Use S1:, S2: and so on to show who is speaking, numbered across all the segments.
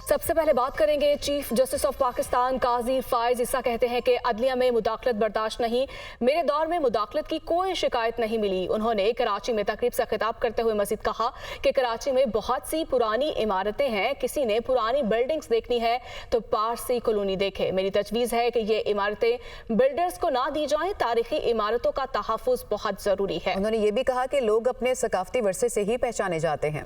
S1: سب سے پہلے بات کریں گے چیف جسٹس آف پاکستان قاضی فائز عیسیٰ کہتے ہیں کہ عدلیہ میں مداخلت برداشت نہیں، میرے دور میں مداخلت کی کوئی شکایت نہیں ملی۔ انہوں نے کراچی میں تقریب سے خطاب کرتے ہوئے مزید کہا کہ کراچی میں بہت سی پرانی عمارتیں ہیں، کسی نے پرانی بلڈنگز دیکھنی ہے تو پارسی کالونی دیکھے۔ میری تجویز ہے کہ یہ عمارتیں بلڈرز کو نہ دی جائیں، تاریخی عمارتوں کا تحفظ بہت ضروری ہے۔
S2: انہوں نے یہ بھی کہا کہ لوگ اپنے ثقافتی ورثے سے ہی پہچانے جاتے ہیں۔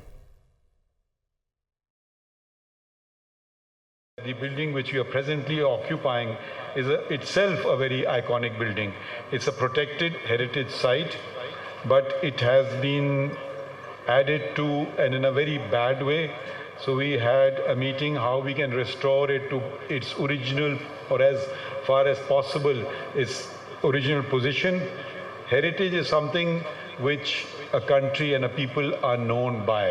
S3: The building which we are presently occupying is itself a very iconic building. It's a protected heritage site, but it has been added to and in a very bad way. So we had a meeting how we can restore it to its original, or as far as possible, its original position. Heritage is something which a country and a people are known by.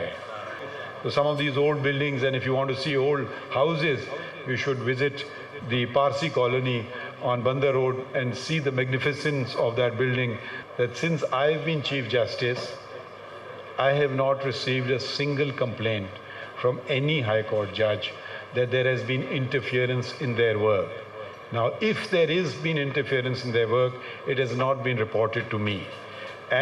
S3: So some of these old buildings, and if you want to see old houses, you should visit the Parsi colony on Bandar Road and see the magnificence of that building. That since I've been Chief Justice, I have not received a single complaint from any High Court judge that there has been interference in their work. Now, if there is been interference in their work, it has not been reported to me.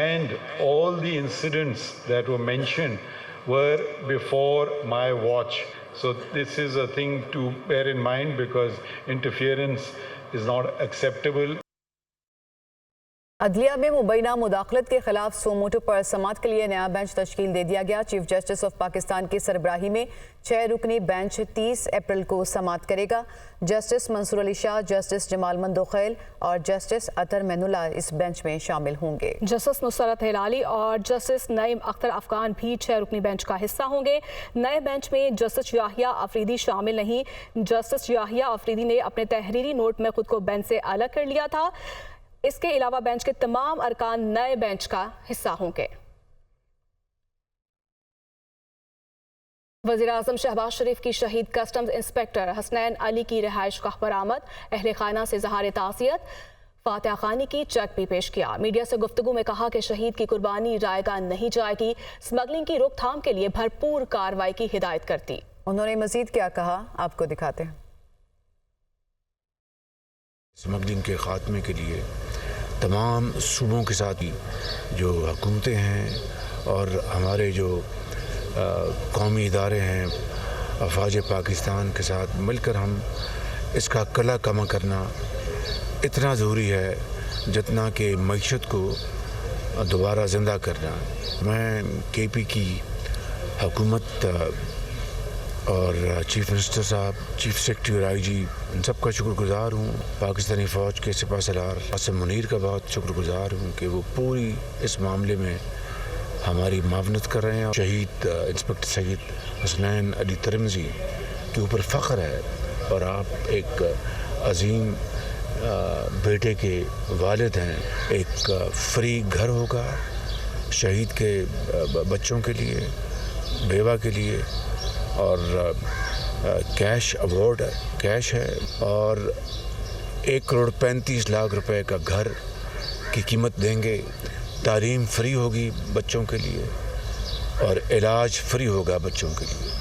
S3: And all the incidents that were mentioned were before my watch. So this is a thing to bear in mind, because interference is not acceptable.
S2: عدلیہ میں مبینہ مداخلت کے خلاف سوموٹو پر سماعت کے لیے نیا بینچ تشکیل دے دیا گیا۔ چیف جسٹس آف پاکستان کی سربراہی میں 6 رکنی بینچ 30 اپریل کو سماعت کرے گا۔ جسٹس منصور علی شاہ، جسٹس جمال مندوخیل اور جسٹس اطہر معین اللہ اس بینچ میں شامل ہوں گے۔
S1: جسٹس نصرت ہلالی اور جسٹس نعیم اختر افغان بھی 6 رکنی بینچ کا حصہ ہوں گے۔ نئے بینچ میں جسٹس یحییٰ افریدی شامل نہیں۔ جسٹس یحییٰ افریدی نے اپنے تحریری نوٹ میں خود کو بینچ سے الگ کر لیا تھا۔ اس کے علاوہ بینچ کے تمام ارکان نئے بینچ کا حصہ ہوں گے۔ وزیراعظم شہباز شریف کی شہید کسٹمز انسپیکٹر حسنین علی کی رہائش گاہ پر آمد، اہل خانہ سے اظہار تعزیت، فاتحہ خوانی کی، چیک بھی پیش کیا۔ میڈیا سے گفتگو میں کہا کہ شہید کی قربانی رائے گاہ نہیں جائے گی، اسمگلنگ کی روک تھام کے لیے بھرپور کارروائی کی ہدایت کرتی۔
S2: انہوں نے مزید کیا کہا، آپ کو دکھاتے ہیں۔
S4: اسمگلنگ کے خاتمے کے لیے تمام صوبوں کے ساتھ جو حکومتیں ہیں اور ہمارے جو قومی ادارے ہیں، افواج پاکستان کے ساتھ مل کر ہم اس کا کلا کما کرنا اتنا ضروری ہے جتنا کہ معیشت کو دوبارہ زندہ کرنا۔ میں کے پی کی حکومت اور چیف منسٹر صاحب، چیف سیکرٹری اور آئی جی، ان سب کا شکر گزار ہوں۔ پاکستانی فوج کے سپہ سالار قاسم منیر کا بہت شکر گزار ہوں کہ وہ پوری اس معاملے میں ہماری معاونت کر رہے ہیں۔ شہید انسپیکٹر سید حسنین علی ترمزی کے اوپر فخر ہے، اور آپ ایک عظیم بیٹے کے والد ہیں۔ ایک فری گھر ہوگا شہید کے بچوں کے لیے، بیوہ کے لیے، اور کیش ایوارڈ کیش ہے، اور 1,35,00,000 روپے کا گھر کی قیمت دیں گے۔ تعلیم فری ہوگی بچوں کے لیے، اور علاج فری ہوگا بچوں کے لیے۔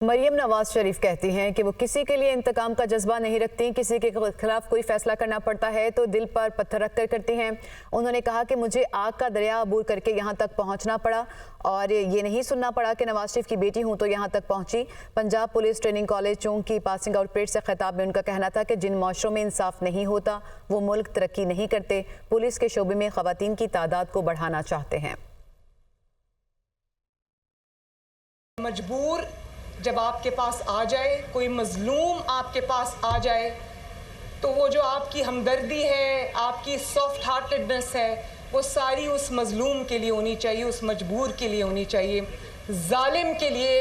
S2: مریم نواز شریف کہتی ہیں کہ وہ کسی کے لیے انتقام کا جذبہ نہیں رکھتی، کسی کے خلاف کوئی فیصلہ کرنا پڑتا ہے تو دل پر پتھر رکھ کر کرتی ہیں۔ انہوں نے کہا کہ مجھے آگ کا دریا عبور کر کے یہاں تک پہنچنا پڑا، اور یہ نہیں سننا پڑا کہ نواز شریف کی بیٹی ہوں تو یہاں تک پہنچی۔ پنجاب پولیس ٹریننگ کالج چونک کی پاسنگ آؤٹ پریڈ سے خطاب میں ان کا کہنا تھا کہ جن معاشروں میں انصاف نہیں ہوتا وہ ملک ترقی نہیں کرتے۔ پولیس کے شعبے میں خواتین کی تعداد کو بڑھانا چاہتے ہیں۔
S5: مجبور جب آپ کے پاس آ جائے، کوئی مظلوم آپ کے پاس آ جائے، تو وہ جو آپ کی ہمدردی ہے، آپ کی سافٹ ہارٹڈنس ہے، وہ ساری اس مظلوم کے لیے ہونی چاہیے، اس مجبور کے لیے ہونی چاہیے۔ ظالم کے لیے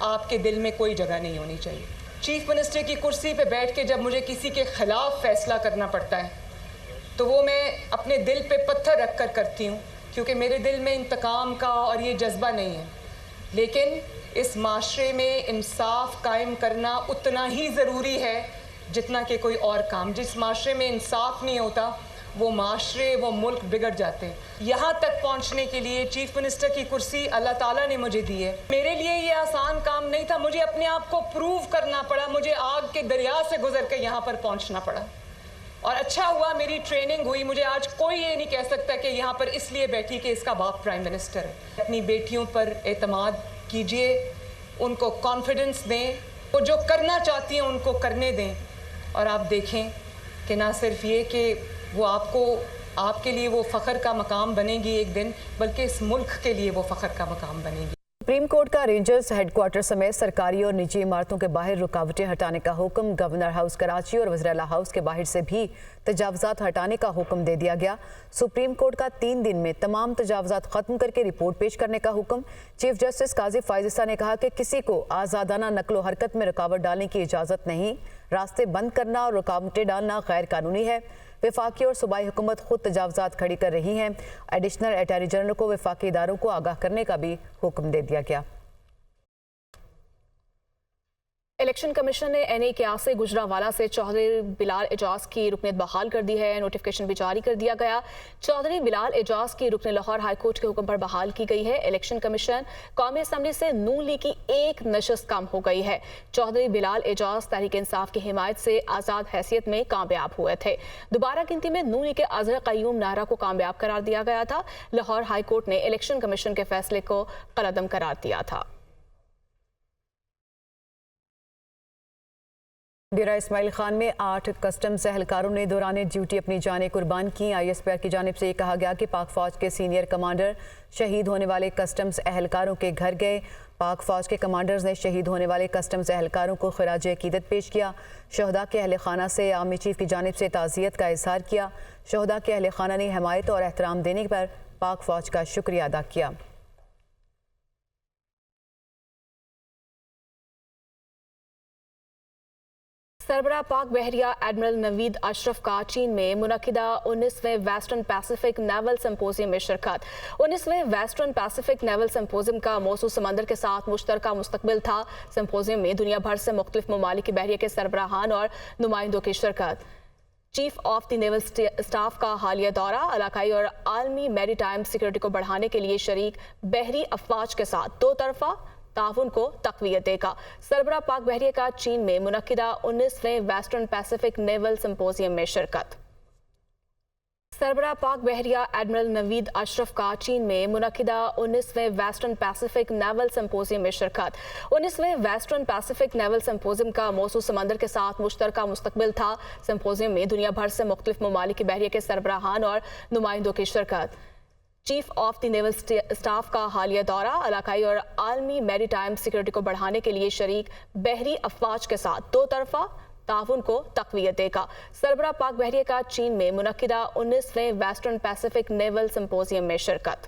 S5: آپ کے دل میں کوئی جگہ نہیں ہونی چاہیے۔ چیف منسٹر کی کرسی پہ بیٹھ کے جب مجھے کسی کے خلاف فیصلہ کرنا پڑتا ہے تو وہ میں اپنے دل پہ پتھر رکھ کر کرتی ہوں، کیونکہ میرے دل میں انتقام کا اور یہ جذبہ نہیں ہے۔ لیکن اس معاشرے میں انصاف قائم کرنا اتنا ہی ضروری ہے جتنا کہ کوئی اور کام۔ جس معاشرے میں انصاف نہیں ہوتا وہ معاشرے وہ ملک بگڑ جاتے. یہاں تک پہنچنے کے لیے چیف منسٹر کی کرسی اللہ تعالیٰ نے مجھے دی ہے. میرے لیے یہ آسان کام نہیں تھا, مجھے اپنے آپ کو پروو کرنا پڑا, مجھے آگ کے دریا سے گزر کے یہاں پر پہنچنا پڑا. اور اچھا ہوا میری ٹریننگ ہوئی. مجھے آج کوئی یہ نہیں کہہ سکتا کہ یہاں پر اس لیے بیٹھی کہ اس کا باپ پرائم منسٹر ہے. اپنی بیٹیوں پر اعتماد کیجئے, ان کو کانفیڈنس دیں, وہ جو کرنا چاہتی ہیں ان کو کرنے دیں, اور آپ دیکھیں کہ نہ صرف یہ کہ وہ آپ کے لیے وہ فخر کا مقام بنے گی ایک دن, بلکہ اس ملک کے لیے وہ فخر کا مقام بنے گی.
S2: سپریم کورٹ کا رینجرز ہیڈ کوارٹر سمیت سرکاری اور نجی عمارتوں کے باہر رکاوٹیں ہٹانے کا حکم. گورنر ہاؤس کراچی اور وزیر اعلیٰ ہاؤس کے باہر سے بھی تجاوزات ہٹانے کا حکم دے دیا گیا. سپریم کورٹ کا 3 دن میں تمام تجاوزات ختم کر کے رپورٹ پیش کرنے کا حکم. چیف جسٹس قاضی فائز عیسیٰ نے کہا کہ کسی کو آزادانہ نقل و حرکت میں رکاوٹ ڈالنے کی اجازت نہیں. راستے بند کرنا اور رکاوٹیں ڈالنا غیر قانونی ہے. وفاقی اور صوبائی حکومت خود تجاوزات کھڑی کر رہی ہیں. ایڈیشنل اٹارنی جنرل کو وفاقی اداروں کو آگاہ کرنے کا بھی حکم دے دیا گیا.
S1: الیکشن کمیشن نے NA81 گجرانوالہ سے چودھری بلال اعجاز کی رکنیت بحال کر دی ہے. نوٹیفیکیشن بھی جاری کر دیا گیا. چودھری بلال اعجاز کی رکن لاہور ہائی کورٹ کے حکم پر بحال کی گئی ہے. الیکشن کمیشن قومی اسمبلی سے نون لیگ کی ایک نشست کم ہو گئی ہے. چودھری بلال اعجاز تحریک انصاف کی حمایت سے آزاد حیثیت میں کامیاب ہوئے تھے. دوبارہ گنتی میں نون لیگ کے اظہر قیوم نہرہ کو کامیاب قرار دیا گیا تھا. لاہور ہائی کورٹ نے الیکشن کمیشن کے فیصلے کو کالعدم قرار دیا تھا.
S2: ڈیرہ اسماعیل خان میں 8 کسٹمز اہلکاروں نے دوران ڈیوٹی اپنی جانیں قربان کی. ISPR کی جانب سے یہ کہا گیا کہ پاک فوج کے سینئر کمانڈر شہید ہونے والے کسٹمز اہلکاروں کے گھر گئے. پاک فوج کے کمانڈرز نے شہید ہونے والے کسٹمز اہلکاروں کو خراج عقیدت پیش کیا. شہداء کے اہل خانہ سے آرمی چیف کی جانب سے تعزیت کا اظہار کیا. شہداء کے اہل خانہ نے حمایت اور احترام دینے پر پاک فوج کا شکریہ ادا کیا.
S1: سربراہ پاک بحریہ ایڈمرل نوید اشرف کا چین میں منعقدہ 19ویں ویسٹرن پیسیفک نیول سمپوزیم میں شرکت. 19ویں ویسٹرن پیسیفک نیول سمپوزیم کا موضوع سمندر کے ساتھ مشترکہ مستقبل تھا. سمپوزیم میں دنیا بھر سے مختلف ممالک کے بحریہ کے سربراہان اور نمائندوں کی شرکت. Chief of the naval staff کا حالیہ دورہ علاقائی اور عالمی میری ٹائم سیکورٹی کو بڑھانے کے لیے شریک بحری افواج کے ساتھ 2 طرفہ تعاون کو تقویت دے گا. سربراہ پاک بحریہ کا چین میں منعقدہ 19ویں ویسٹرن پیسیفک نیول سمپوزیم میں شرکت. سربراہ پاک بحریہ ایڈمرل نوید اشرف کا چین میں منعقدہ 19ویں ویسٹرن پیسیفک نیول سمپوزیم میں شرکت. 19ویں ویسٹرن پیسیفک نیول سمپوزیم کا موضوع سمندر کے ساتھ مشترکہ مستقبل تھا. سمپوزیم میں دنیا بھر سے مختلف ممالک کے بحریہ کے سربراہان اور نمائندوں کی شرکت. Chief of the naval staff کا حالیہ دورہ علاقائی اور عالمی میری ٹائم سیکورٹی کو بڑھانے کے لیے شریک بحری افواج کے ساتھ 2 طرفہ تعاون کو تقویت دے گا. سربراہ پاک بحریہ کا چین میں منعقدہ 19ویں ویسٹرن پیسیفک نیول سمپوزیم میں شرکت.